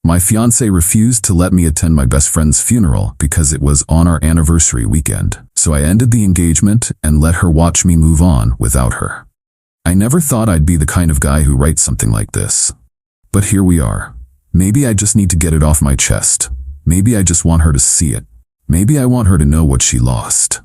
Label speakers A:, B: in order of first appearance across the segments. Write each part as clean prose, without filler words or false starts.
A: My fiancé refused to let me attend my best friend's funeral because it was on our anniversary weekend, so I ended the engagement and let her watch me move on without her. I never thought I'd be the kind of guy who writes something like this. But here we are. Maybe I just need to get it off my chest. Maybe I just want her to see it. Maybe I want her to know what she lost.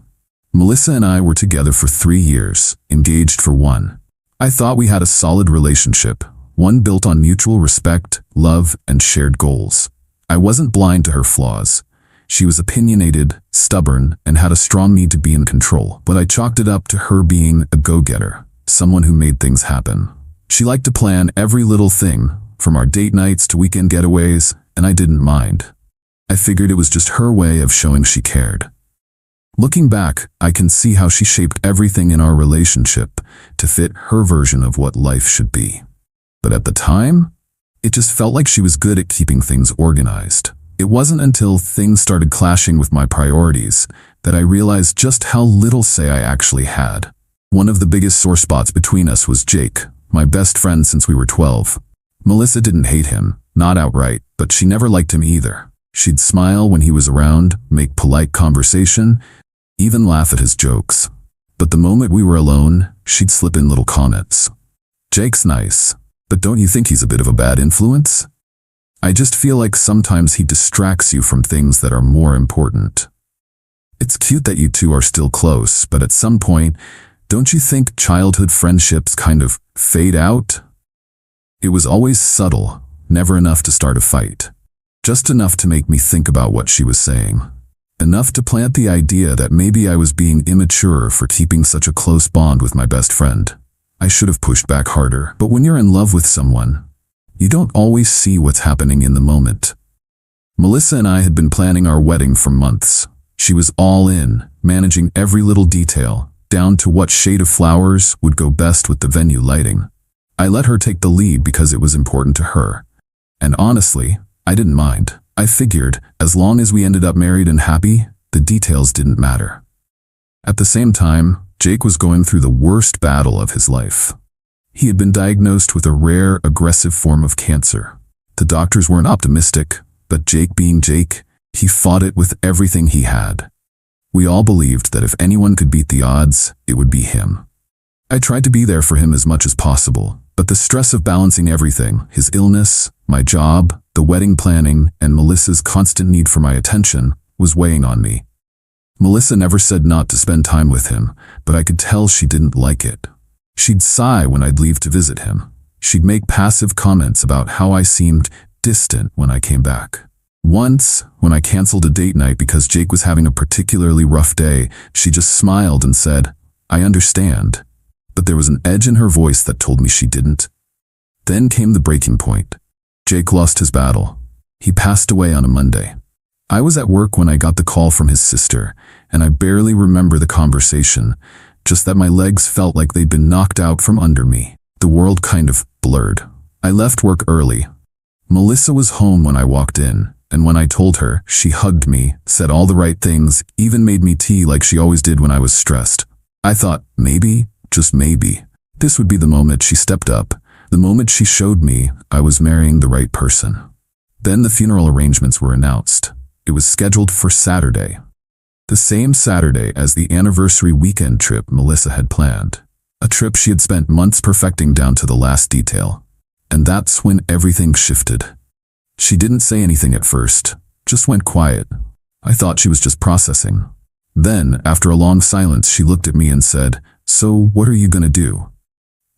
A: Melissa and I were together for 3 years, engaged for 1. I thought we had a solid relationship, one built on mutual respect, love, and shared goals. I wasn't blind to her flaws. She was opinionated, stubborn, and had a strong need to be in control, but I chalked it up to her being a go-getter, someone who made things happen. She liked to plan every little thing, from our date nights to weekend getaways, and I didn't mind. I figured it was just her way of showing she cared. Looking back, I can see how she shaped everything in our relationship to fit her version of what life should be. But at the time, it just felt like she was good at keeping things organized. It wasn't until things started clashing with my priorities that I realized just how little say I actually had. One of the biggest sore spots between us was Jake, my best friend since we were 12. Melissa didn't hate him, not outright, but she never liked him either. She'd smile when he was around, make polite conversation, even laugh at his jokes. But the moment we were alone, she'd slip in little comments. Jake's nice, but don't you think he's a bit of a bad influence? I just feel like sometimes he distracts you from things that are more important. It's cute that you two are still close, but at some point, don't you think childhood friendships kind of fade out? It was always subtle, never enough to start a fight. Just enough to make me think about what she was saying. Enough to plant the idea that maybe I was being immature for keeping such a close bond with my best friend. I should have pushed back harder, but when you're in love with someone, you don't always see what's happening in the moment. Melissa and I had been planning our wedding for months. She was all in, managing every little detail, down to what shade of flowers would go best with the venue lighting. I let her take the lead because it was important to her. And honestly, I didn't mind. I figured, as long as we ended up married and happy, the details didn't matter. At the same time, Jake was going through the worst battle of his life. He had been diagnosed with a rare, aggressive form of cancer. The doctors weren't optimistic, but Jake being Jake, he fought it with everything he had. We all believed that if anyone could beat the odds, it would be him. I tried to be there for him as much as possible, but the stress of balancing everything, his illness, my job, the wedding planning, and Melissa's constant need for my attention, was weighing on me. Melissa never said not to spend time with him, but I could tell she didn't like it. She'd sigh when I'd leave to visit him. She'd make passive comments about how I seemed distant when I came back. Once, when I canceled a date night because Jake was having a particularly rough day, she just smiled and said, "I understand." But there was an edge in her voice that told me she didn't. Then came the breaking point. Jake lost his battle. He passed away on a Monday. I was at work when I got the call from his sister, and I barely remember the conversation, just that my legs felt like they'd been knocked out from under me. The world kind of blurred. I left work early. Melissa was home when I walked in, and when I told her, she hugged me, said all the right things, even made me tea like she always did when I was stressed. I thought, maybe, just maybe, this would be the moment she stepped up, the moment she showed me I was marrying the right person. Then the funeral arrangements were announced. It was scheduled for Saturday, the same Saturday as the anniversary weekend trip Melissa had planned. A trip she had spent months perfecting down to the last detail. And that's when everything shifted. She didn't say anything at first, just went quiet. I thought she was just processing. Then, after a long silence, she looked at me and said, "So what are you gonna do?"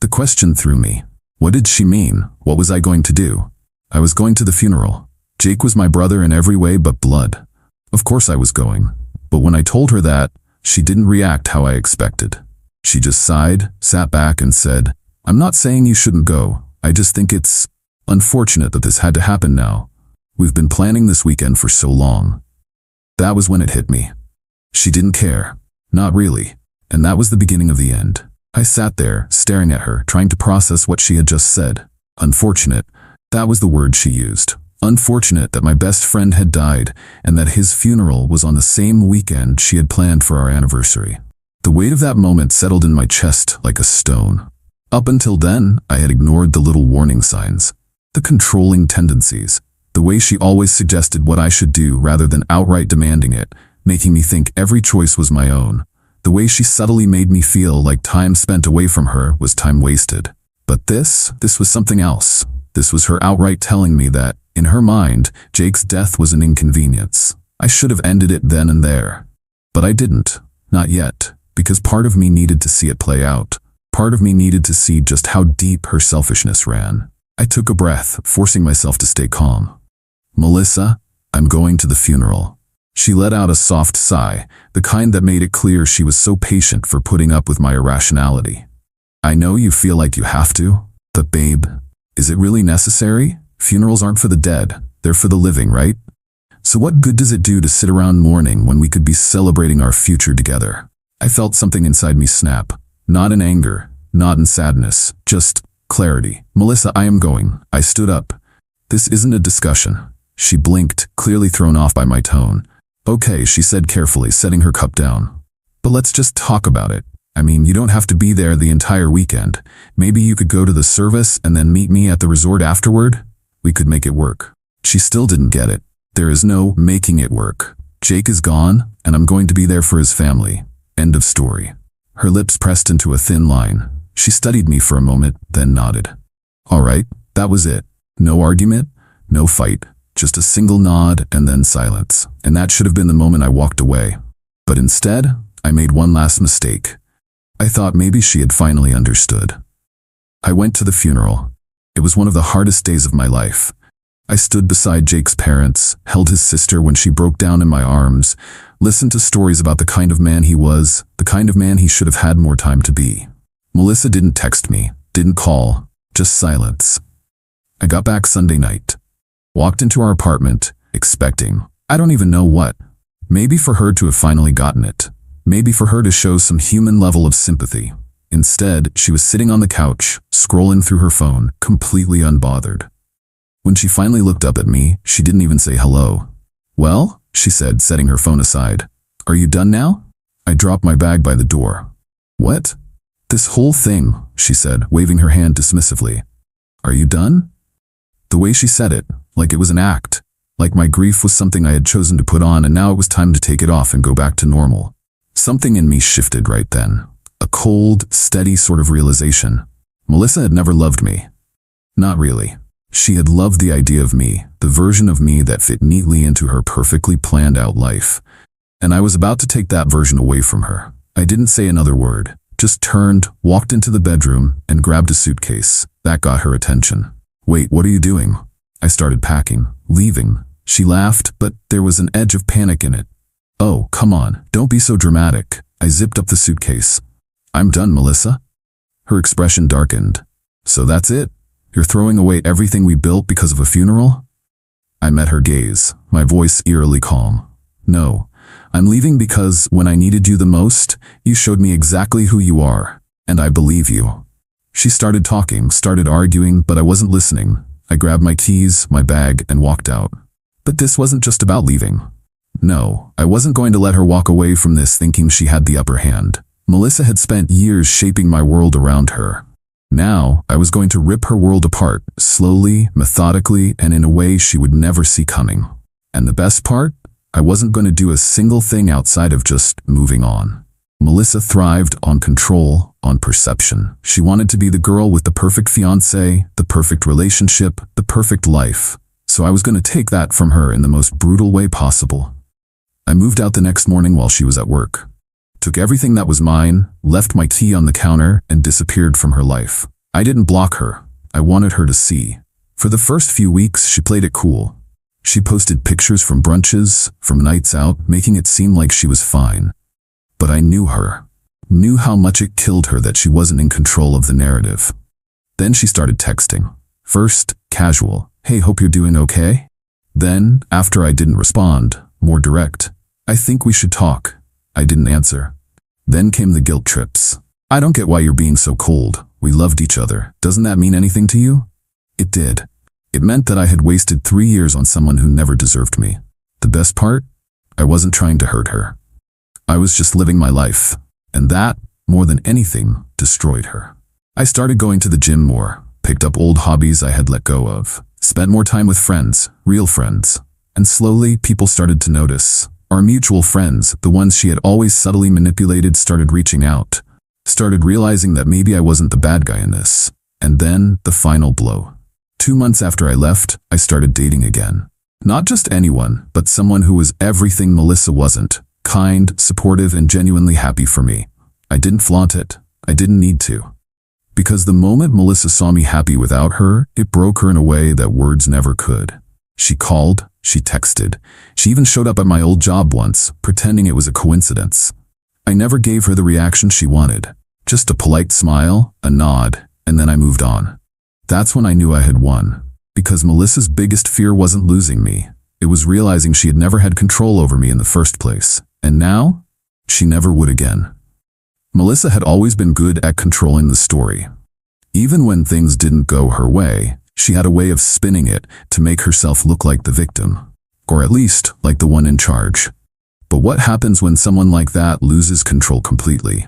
A: The question threw me. What did she mean? What was I going to do? I was going to the funeral. Jake was my brother in every way but blood. Of course I was going. But when I told her that, she didn't react how I expected. She just sighed, sat back and said, "I'm not saying you shouldn't go. I just think it's unfortunate that this had to happen now. We've been planning this weekend for so long." That was when it hit me. She didn't care. Not really. And that was the beginning of the end. I sat there, staring at her, trying to process what she had just said. Unfortunate. That was the word she used. Unfortunate that my best friend had died and that his funeral was on the same weekend she had planned for our anniversary. The weight of that moment settled in my chest like a stone. Up until then, I had ignored the little warning signs, the controlling tendencies, The way she always suggested what I should do rather than outright demanding it, making me think every choice was my own. The way she subtly made me feel like time spent away from her was time wasted. But this was something else. This was her outright telling me that, in her mind, Jake's death was an inconvenience. I should have ended it then and there. But I didn't. Not yet. Because part of me needed to see it play out. Part of me needed to see just how deep her selfishness ran. I took a breath, forcing myself to stay calm. "Melissa, I'm going to the funeral." She let out a soft sigh, the kind that made it clear she was so patient for putting up with my irrationality. "I know you feel like you have to, but babe, is it really necessary? Funerals aren't for the dead, they're for the living, right? So what good does it do to sit around mourning when we could be celebrating our future together?" I felt something inside me snap, not in anger, not in sadness, just clarity. "Melissa, I am going." I stood up. "This isn't a discussion." She blinked, clearly thrown off by my tone. "Okay," she said carefully, setting her cup down. "But let's just talk about it. I mean, you don't have to be there the entire weekend. Maybe you could go to the service and then meet me at the resort afterward? We could make it work." She still didn't get it. There is no making it work. Jake is gone, and I'm going to be there for his family. End of story. Her lips pressed into a thin line. She studied me for a moment, then nodded. All right, that was it. No argument, no fight. Just a single nod and then silence. And that should have been the moment I walked away. But instead, I made one last mistake. I thought maybe she had finally understood. I went to the funeral. It was one of the hardest days of my life. I stood beside Jake's parents, held his sister when she broke down in my arms, listened to stories about the kind of man he was, the kind of man he should have had more time to be. Melissa didn't text me, didn't call, just silence. I got back Sunday night. Walked into our apartment, expecting, I don't even know what. Maybe for her to have finally gotten it. Maybe for her to show some human level of sympathy. Instead, she was sitting on the couch, scrolling through her phone, completely unbothered. When she finally looked up at me, she didn't even say hello. "Well," she said, setting her phone aside. "Are you done now?" I dropped my bag by the door. "What?" "This whole thing," she said, waving her hand dismissively. "Are you done?" The way she said it, like it was an act, like my grief was something I had chosen to put on and now it was time to take it off and go back to normal. Something in me shifted right then. A cold, steady sort of realization. Melissa had never loved me. Not really. She had loved the idea of me, the version of me that fit neatly into her perfectly planned out life. And I was about to take that version away from her. I didn't say another word, just turned, walked into the bedroom, and grabbed a suitcase. That got her attention. "Wait, what are you doing?" I started packing, leaving. She laughed, but there was an edge of panic in it. "Oh, come on, don't be so dramatic." I zipped up the suitcase. "I'm done, Melissa." Her expression darkened. "So that's it? You're throwing away everything we built because of a funeral?" I met her gaze, my voice eerily calm. "No, I'm leaving because when I needed you the most, you showed me exactly who you are, and I believe you." She started talking, started arguing, but I wasn't listening. I grabbed my keys, my bag, and walked out. But this wasn't just about leaving. No, I wasn't going to let her walk away from this thinking she had the upper hand. Melissa had spent years shaping my world around her. Now, I was going to rip her world apart, slowly, methodically, and in a way she would never see coming. And the best part? I wasn't going to do a single thing outside of just moving on. Melissa thrived on control, on perception. She wanted to be the girl with the perfect fiancé, the perfect relationship, the perfect life. So I was going to take that from her in the most brutal way possible. I moved out the next morning while she was at work. Took everything that was mine, left my key on the counter, and disappeared from her life. I didn't block her. I wanted her to see. For the first few weeks, she played it cool. She posted pictures from brunches, from nights out, making it seem like she was fine. But I knew her. Knew how much it killed her that she wasn't in control of the narrative. Then she started texting. First, casual. "Hey, hope you're doing okay?" Then, after I didn't respond, more direct. "I think we should talk." I didn't answer. Then came the guilt trips. "I don't get why you're being so cold. We loved each other. Doesn't that mean anything to you?" It did. It meant that I had wasted 3 years on someone who never deserved me. The best part? I wasn't trying to hurt her. I was just living my life. And that, more than anything, destroyed her. I started going to the gym more, picked up old hobbies I had let go of. spent more time with friends, real friends. And slowly, people started to notice. Our mutual friends, the ones she had always subtly manipulated, started reaching out. Started realizing that maybe I wasn't the bad guy in this. And then, the final blow. 2 months after I left, I started dating again. Not just anyone, but someone who was everything Melissa wasn't. Kind, supportive, and genuinely happy for me. I didn't flaunt it. I didn't need to. Because the moment Melissa saw me happy without her, it broke her in a way that words never could. She called, she texted, she even showed up at my old job once, pretending it was a coincidence. I never gave her the reaction she wanted. Just a polite smile, a nod, and then I moved on. That's when I knew I had won. Because Melissa's biggest fear wasn't losing me. It was realizing she had never had control over me in the first place. And now, she never would again. Melissa had always been good at controlling the story. Even when things didn't go her way, she had a way of spinning it to make herself look like the victim. Or at least, like the one in charge. But what happens when someone like that loses control completely?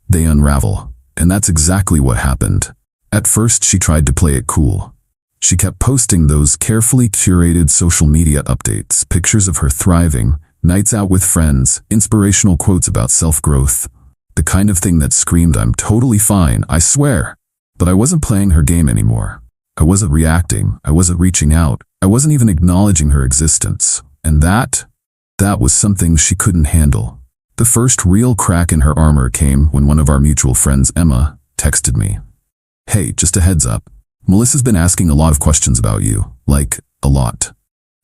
A: They unravel. And that's exactly what happened. At first, she tried to play it cool. She kept posting those carefully curated social media updates, pictures of her thriving, nights out with friends, inspirational quotes about self-growth. The kind of thing that screamed, "I'm totally fine, I swear." But I wasn't playing her game anymore. I wasn't reacting. I wasn't reaching out. I wasn't even acknowledging her existence. And that was something she couldn't handle. The first real crack in her armor came when one of our mutual friends, Emma, texted me. "Hey, just a heads up. Melissa's been asking a lot of questions about you. Like, a lot."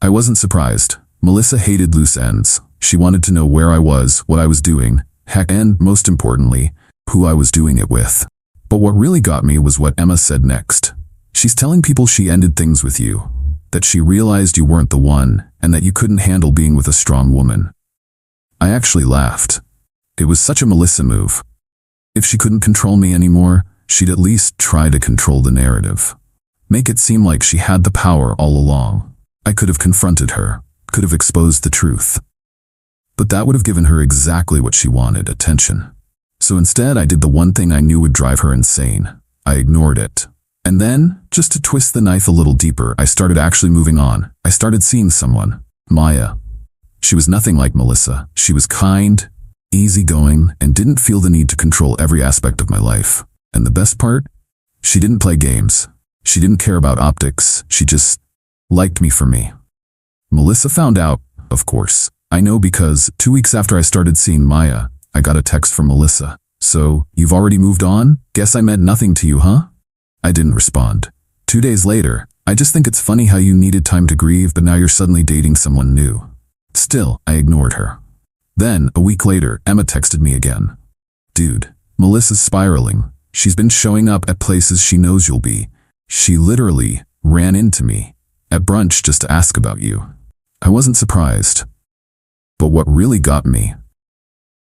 A: I wasn't surprised. Melissa hated loose ends. She wanted to know where I was, what I was doing, heck, and, most importantly, who I was doing it with. But what really got me was what Emma said next. She's telling people she ended things with you, that she realized you weren't the one, and that you couldn't handle being with a strong woman. I actually laughed. It was such a Melissa move. If she couldn't control me anymore, she'd at least try to control the narrative. Make it seem like she had the power all along. I could have confronted her, could have exposed the truth. But that would have given her exactly what she wanted, attention. So instead, I did the one thing I knew would drive her insane. I ignored it. And then, just to twist the knife a little deeper, I started actually moving on. I started seeing someone. Maya. She was nothing like Melissa. She was kind, easygoing, and didn't feel the need to control every aspect of my life. And the best part? She didn't play games. She didn't care about optics. She just liked me for me. Melissa found out, of course. I know because 2 weeks after I started seeing Maya, I got a text from Melissa. "So, you've already moved on? Guess I meant nothing to you, huh?" I didn't respond. 2 days later, "I just think it's funny how you needed time to grieve, but now you're suddenly dating someone new." Still, I ignored her. Then, a week later, Emma texted me again. "Dude, Melissa's spiraling. She's been showing up at places she knows you'll be. She literally ran into me at brunch just to ask about you." I wasn't surprised. But what really got me?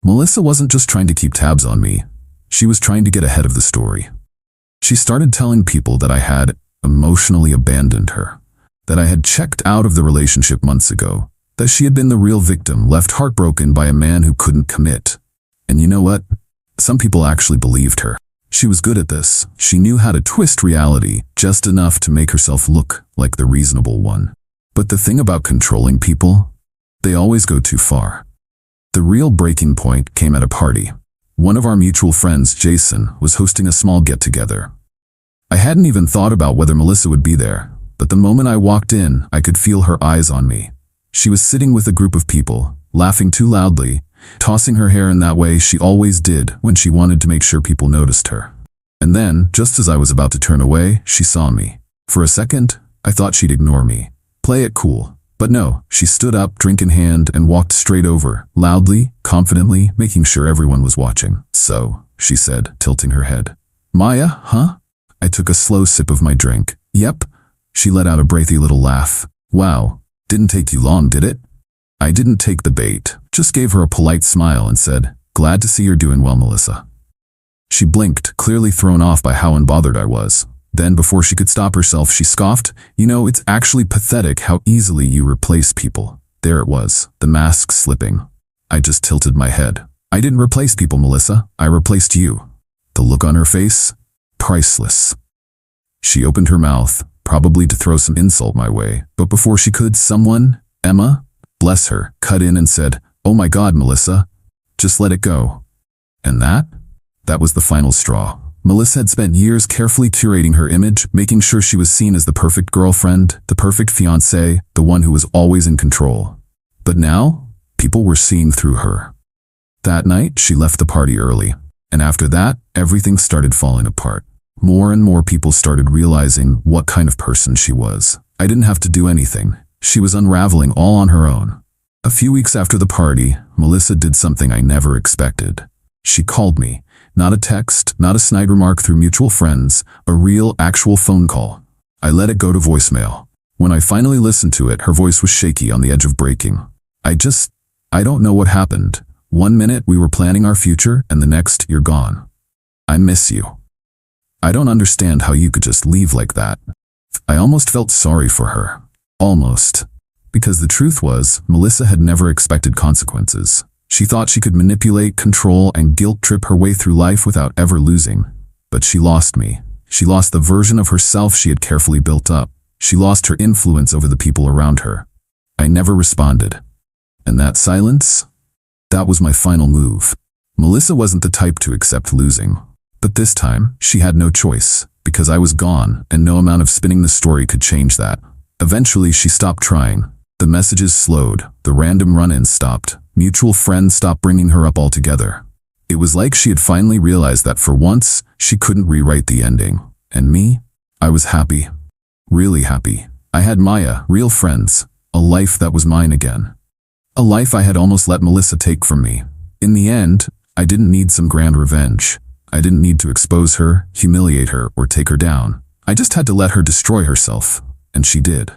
A: Melissa wasn't just trying to keep tabs on me. She was trying to get ahead of the story. She started telling people that I had emotionally abandoned her, that I had checked out of the relationship months ago, that she had been the real victim, left heartbroken by a man who couldn't commit. And you know what? Some people actually believed her. She was good at this. She knew how to twist reality just enough to make herself look like the reasonable one. But the thing about controlling people, they always go too far. The real breaking point came at a party. One of our mutual friends, Jason, was hosting a small get-together. I hadn't even thought about whether Melissa would be there, but the moment I walked in, I could feel her eyes on me. She was sitting with a group of people, laughing too loudly, tossing her hair in that way she always did when she wanted to make sure people noticed her. And then, just as I was about to turn away, she saw me. For a second, I thought she'd ignore me. Play it cool. But no, she stood up, drink in hand, and walked straight over, loudly, confidently, making sure everyone was watching. "So," she said, tilting her head. "Maya, huh?" I took a slow sip of my drink. "Yep." She let out a breathy little laugh. "Wow, didn't take you long, did it?" I didn't take the bait, just gave her a polite smile and said, "Glad to see you're doing well, Melissa." She blinked, clearly thrown off by how unbothered I was. Then, before she could stop herself, she scoffed, "You know, it's actually pathetic how easily you replace people." There it was, the mask slipping. I just tilted my head. "I didn't replace people, Melissa. I replaced you." The look on her face? Priceless. She opened her mouth, probably to throw some insult my way. But before she could, someone, Emma, bless her, cut in and said, "Oh my God, Melissa, just let it go." And that was the final straw. Melissa had spent years carefully curating her image, making sure she was seen as the perfect girlfriend, the perfect fiancée, the one who was always in control. But now, people were seeing through her. That night, she left the party early. And after that, everything started falling apart. More and more people started realizing what kind of person she was. I didn't have to do anything. She was unraveling all on her own. A few weeks after the party, Melissa did something I never expected. She called me. Not a text, not a snide remark through mutual friends, a real, actual phone call. I let it go to voicemail. When I finally listened to it, her voice was shaky on the edge of breaking. I don't know what happened. One minute we were planning our future, and the next you're gone. I miss you. I don't understand how you could just leave like that. I almost felt sorry for her. Almost. Because the truth was, Melissa had never expected consequences. She thought she could manipulate, control, and guilt-trip her way through life without ever losing. But she lost me. She lost the version of herself she had carefully built up. She lost her influence over the people around her. I never responded. And that silence? That was my final move. Melissa wasn't the type to accept losing. But this time, she had no choice, because I was gone, and no amount of spinning the story could change that. Eventually, she stopped trying. The messages slowed, the random run-ins stopped, mutual friends stopped bringing her up altogether. It was like she had finally realized that for once, she couldn't rewrite the ending. And me? I was happy. Really happy. I had Maya, real friends, a life that was mine again. A life I had almost let Melissa take from me. In the end, I didn't need some grand revenge. I didn't need to expose her, humiliate her, or take her down. I just had to let her destroy herself. And she did.